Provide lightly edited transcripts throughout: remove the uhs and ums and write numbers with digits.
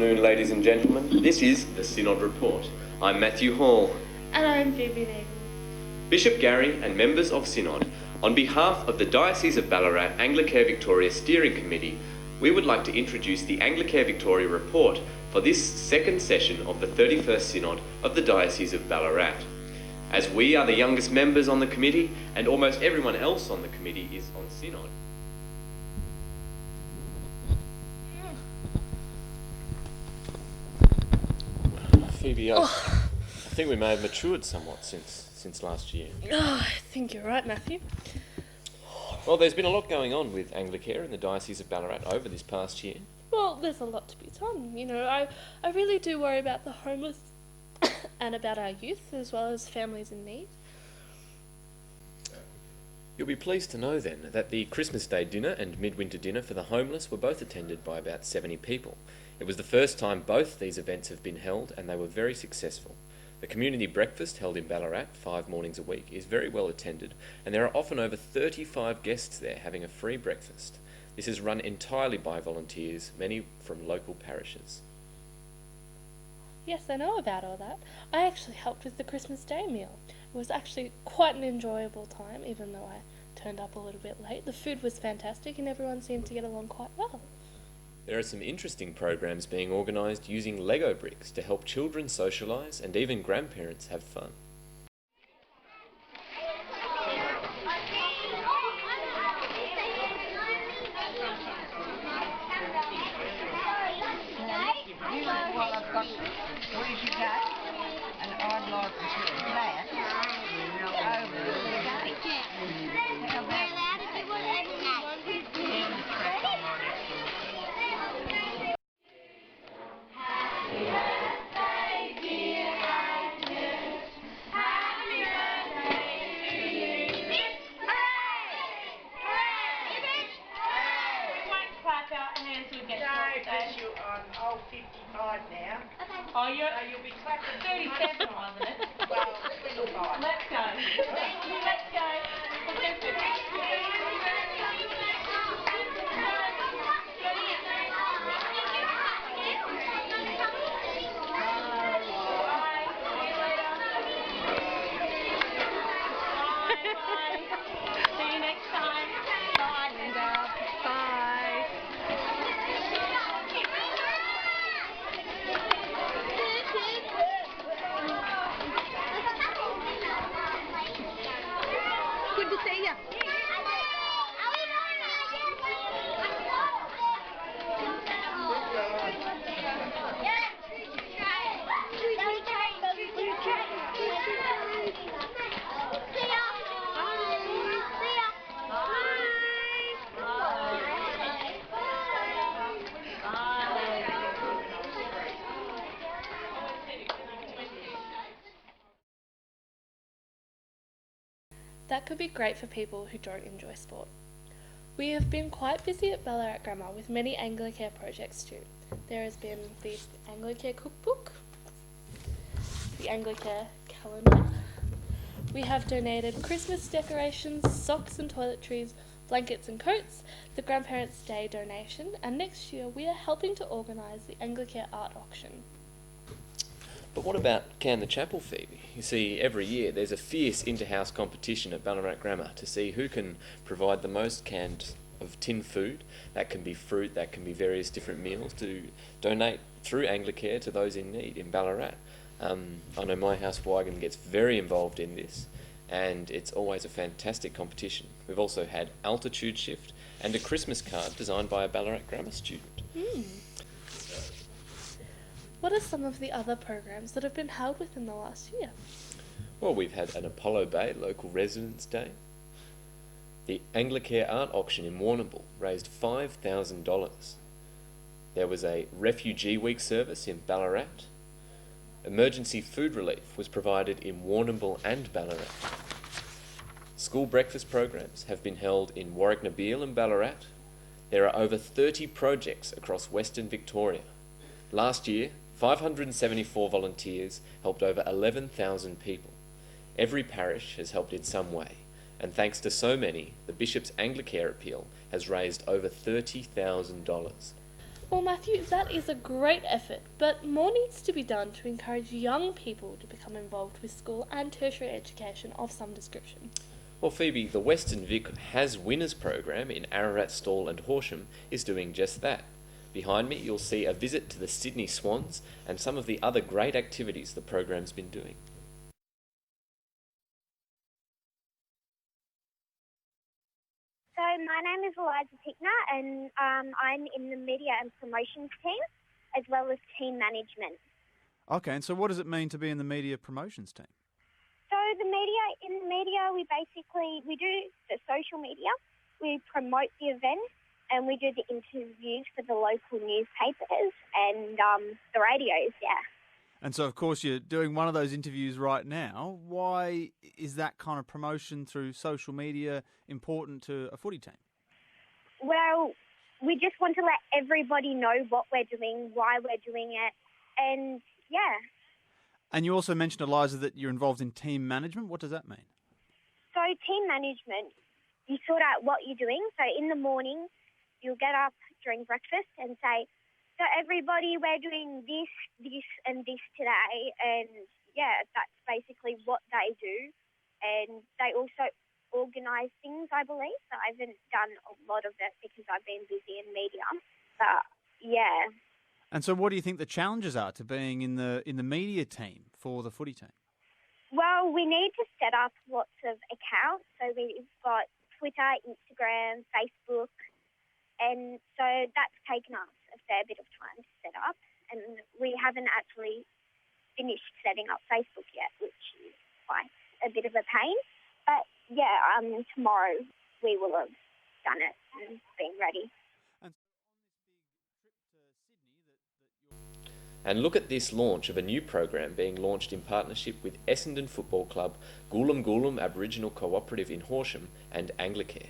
afternoon, ladies and gentlemen. This is the Synod Report. I'm Matthew Hall. And I'm Phoebe Nagel. Bishop Gary and members of Synod, on behalf of the Diocese of Ballarat Anglicare Victoria Steering Committee, we would like to introduce the Anglicare Victoria Report for this second session of the 31st Synod of the Diocese of Ballarat. As we are the youngest members on the committee, and almost everyone else on the committee is on Synod. Phoebe, I think we may have matured somewhat since last year. I think you're right, Matthew. Well, there's been a lot going on with Anglicare in the Diocese of Ballarat over this past year. Well, there's a lot to be done. You know, I really do worry about the homeless and about our youth, as well as families in need. You'll be pleased to know then that the Christmas Day dinner and midwinter dinner for the homeless were both attended by about 70 people. It was the first time both these events have been held, and they were very successful. The community breakfast, held in Ballarat 5 mornings a week, is very well attended, and there are often over 35 guests there having a free breakfast. This is run entirely by volunteers, many from local parishes. Yes, I know about all that. I actually helped with the Christmas Day meal. It was actually quite an enjoyable time, even though I turned up a little bit late. The food was fantastic and everyone seemed to get along quite well. There are some interesting programs being organised using Lego bricks to help children socialise and even grandparents have fun. I'm 55 now. Okay. Oh, you'll be clapping. 37, wasn't it? Well, 25. Let's go. Let's go. See you next time. Bye, Linda. Bye. Good to see you. That could be great for people who don't enjoy sport. We have been quite busy at Ballarat Grammar with many Anglicare projects too. There has been the Anglicare cookbook, the Anglicare calendar. We have donated Christmas decorations, socks and toiletries, blankets and coats, the Grandparents' Day donation, and next year we are helping to organise the Anglicare art auction. But what about Can the Chapel, Phoebe? You see, every year there's a fierce inter-house competition at Ballarat Grammar to see who can provide the most cans of tin food. That can be fruit, that can be various different meals to donate through Anglicare to those in need in Ballarat. I know my house Wygan gets very involved in this, and it's always a fantastic competition. We've also had altitude shift and a Christmas card designed by a Ballarat Grammar student. What are some of the other programs that have been held within the last year? Well, we've had an Apollo Bay Local Residents' Day. The Anglicare Art Auction in Warrnambool raised $5,000. There was a Refugee Week service in Ballarat. Emergency food relief was provided in Warrnambool and Ballarat. School breakfast programs have been held in Warwick-Nabeal and Ballarat. There are over 30 projects across Western Victoria. Last year, 574 volunteers helped over 11,000 people. Every parish has helped in some way, and thanks to so many, the Bishop's Anglicare appeal has raised over $30,000. Well, Matthew, that is a great effort, but more needs to be done to encourage young people to become involved with school and tertiary education of some description. Well, Phoebe, the Western Vic Has Winners program in Ararat, Stawell and Horsham is doing just that. Behind me, you'll see a visit to the Sydney Swans and some of the other great activities the program's been doing. So my name is Eliza Pickner and I'm in the media and promotions team as well as team management. Okay, and so what does it mean to be in the media promotions team? So in the media we do the social media, we promote the event and we do the interviews for the local newspapers and the radios, yeah. And so, of course, you're doing one of those interviews right now. Why is that kind of promotion through social media important to a footy team? Well, we just want to let everybody know what we're doing, why we're doing it, and yeah. And you also mentioned, Eliza, that you're involved in team management. What does that mean? So team management, you sort out what you're doing. So in the morning, you'll get up during breakfast and say, so everybody, we're doing this and this today. And yeah, that's basically what they do. And they also organise things, I believe. So I haven't done a lot of it because I've been busy in media. But yeah. And so what do you think the challenges are to being in the media team for the footy team? Well, we need to set up lots of accounts. So we've got Twitter, Instagram, Facebook. And so that's taken us a fair bit of time to set up. And we haven't actually finished setting up Facebook yet, which is quite a bit of a pain. But yeah, tomorrow we will have done it and been ready. And look at this launch of a new program being launched in partnership with Essendon Football Club, Goolam Goolam Aboriginal Cooperative in Horsham and Anglicare.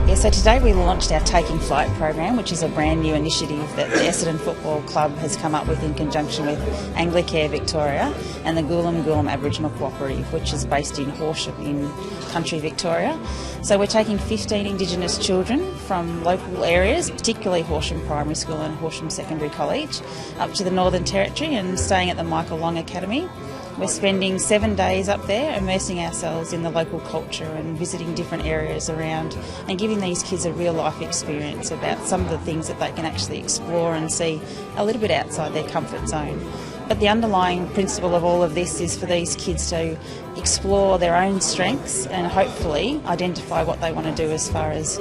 Yeah, so today we launched our Taking Flight program, which is a brand new initiative that the Essendon Football Club has come up with in conjunction with Anglicare Victoria and the Goolam Goolam Aboriginal Cooperative, which is based in Horsham in country Victoria. So we're taking 15 Indigenous children from local areas, particularly Horsham Primary School and Horsham Secondary College, up to the Northern Territory and staying at the Michael Long Academy. We're spending 7 days up there immersing ourselves in the local culture and visiting different areas around and giving these kids a real life experience about some of the things that they can actually explore and see a little bit outside their comfort zone. But the underlying principle of all of this is for these kids to explore their own strengths and hopefully identify what they want to do as far as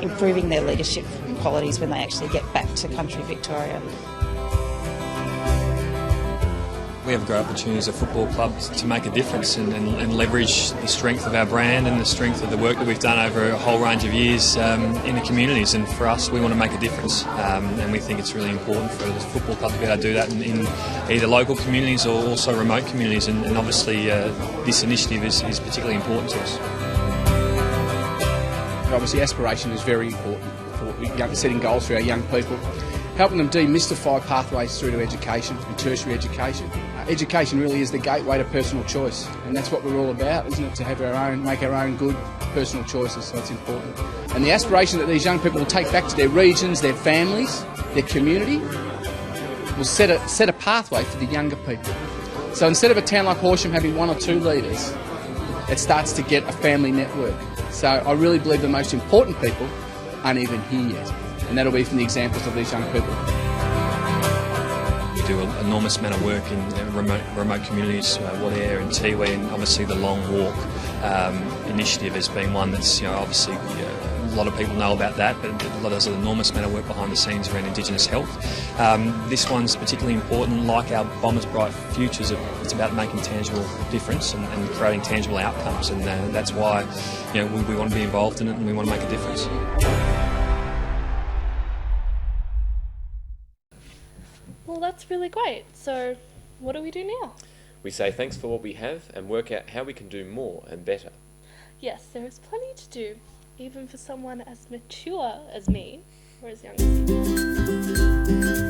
improving their leadership qualities when they actually get back to country Victoria. We have a great opportunity as a football club to make a difference and leverage the strength of our brand and the strength of the work that we've done over a whole range of years in the communities. And for us, we want to make a difference. And we think it's really important for the football club to be able to do that in either local communities or also remote communities. And obviously, this initiative is particularly important to us. Obviously, aspiration is very important for setting goals for our young people. Helping them demystify pathways through to education and tertiary education. Education really is the gateway to personal choice, and that's what we're all about, isn't it? To have make our own good personal choices, so it's important. And the aspiration that these young people will take back to their regions, their families, their community, will set a pathway for the younger people. So instead of a town like Horsham having one or two leaders, it starts to get a family network. So I really believe the most important people aren't even here yet. And that'll be from the examples of these young people. We do an enormous amount of work in remote communities, Wadair and Tiwi, and obviously the Long Walk initiative has been one that's obviously a lot of people know about that, but there's an enormous amount of work behind the scenes around Indigenous health. This one's particularly important, like our Bombers Bright Futures. It's about making tangible difference and creating tangible outcomes, and that's why we want to be involved in it and we want to make a difference. Well, that's really great. So, what do we do now? We say thanks for what we have and work out how we can do more and better. Yes, there is plenty to do, even for someone as mature as me, or as young as you.